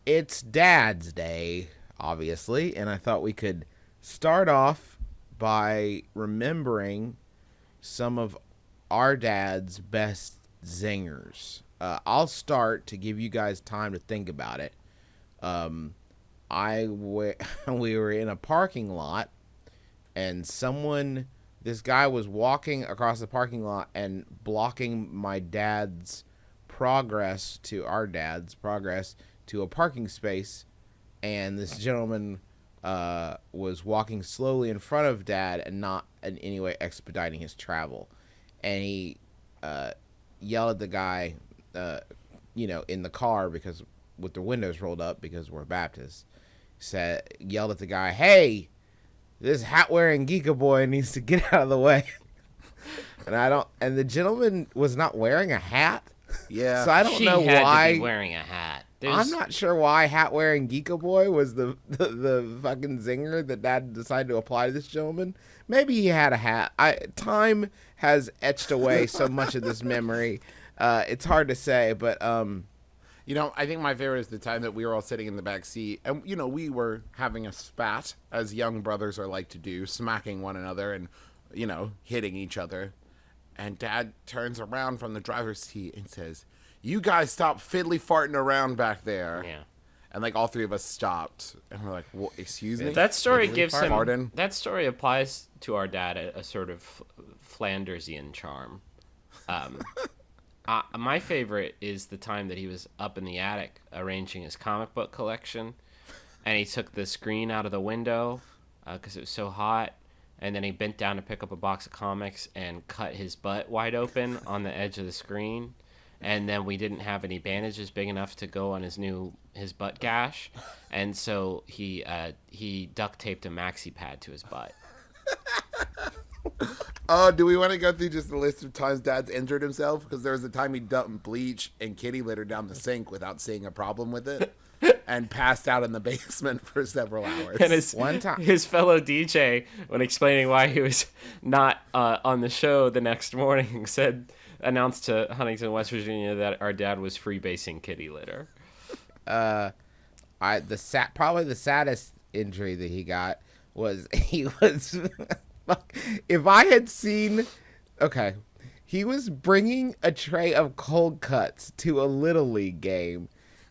it's Dad's Day, obviously, and I thought we could start off by remembering some of our dad's best zingers. I'll start to give you guys time to think about it. Um, we were in a parking lot, and this guy was walking across the parking lot and blocking our dad's progress to a parking space, and this gentleman was walking slowly in front of Dad and not in any way expediting his travel. And he yelled at the guy, in the car, because with the windows rolled up because we're Baptists, yelled at the guy, "Hey, this hat-wearing geeka boy needs to get out of the way." And the gentleman was not wearing a hat. Yeah. So I don't know Had why. to be wearing a hat. I'm not sure why hat-wearing geeka boy was the fucking zinger that Dad decided to apply to this gentleman. Maybe he had a hat. Time has etched away so much of this memory. It's hard to say, but I think my favorite is the time that we were all sitting in the back seat, and we were having a spat, as young brothers are like to do, smacking one another and hitting each other. And Dad turns around from the driver's seat and says, "You guys stop fiddly farting around back there." Yeah. And all three of us stopped, and we're like, "Well, excuse me." That story Fiddly gives him. farting? That story applies to our dad a sort of Flandersian charm. My favorite is the time that he was up in the attic arranging his comic book collection, and he took the screen out of the window because it was so hot, and then he bent down to pick up a box of comics and cut his butt wide open on the edge of the screen, and then we didn't have any bandages big enough to go on his butt gash, and so he duct taped a maxi pad to his butt. Oh, do we want to go through just the list of times Dad's injured himself? Because there was a time he dumped bleach and kitty litter down the sink without seeing a problem with it, and passed out in the basement for several hours. And his fellow DJ, when explaining why he was not on the show the next morning, announced to Huntington, West Virginia, that our dad was freebasing kitty litter. Probably the saddest injury that he got was if I had seen, okay, he was bringing a tray of cold cuts to a Little League game,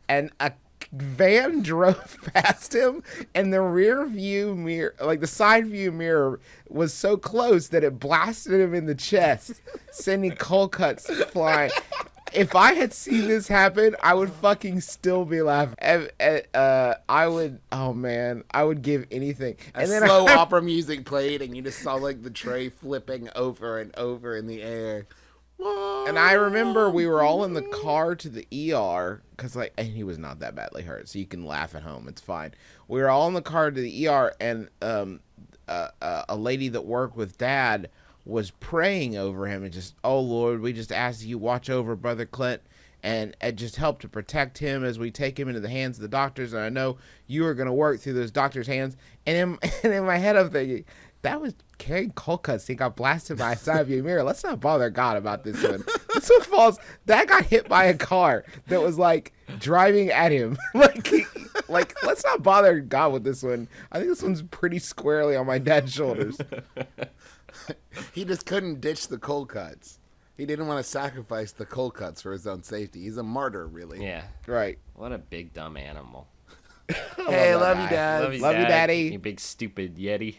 and a van drove past him, and the rear view mirror, the side view mirror, was so close that it blasted him in the chest, sending cold cuts flying. If I had seen this happen, I would fucking still be laughing. I would give anything. And then slow opera music played, and you just saw the tray flipping over and over in the air. And I remember we were all in the car to the ER, and he was not that badly hurt, so you can laugh at home. It's fine. We were all in the car to the ER, and a lady that worked with Dad was praying over him and just, "Oh Lord, we just ask that you watch over Brother Clint and just help to protect him as we take him into the hands of the doctors. And I know you are going to work through those doctors' hands." And in my head, I'm thinking, that was carrying cold cuts. He got blasted by a side view mirror. Let's not bother God about this one. This one falls. That got hit by a car that was driving at him. Let's not bother God with this one. I think this one's pretty squarely on my dad's shoulders. He just couldn't ditch the cold cuts. He didn't want to sacrifice the cold cuts for his own safety. He's a martyr, really. Yeah. Right. What a big dumb animal. Hey, love you, Dad. Love you, Daddy. You big stupid Yeti.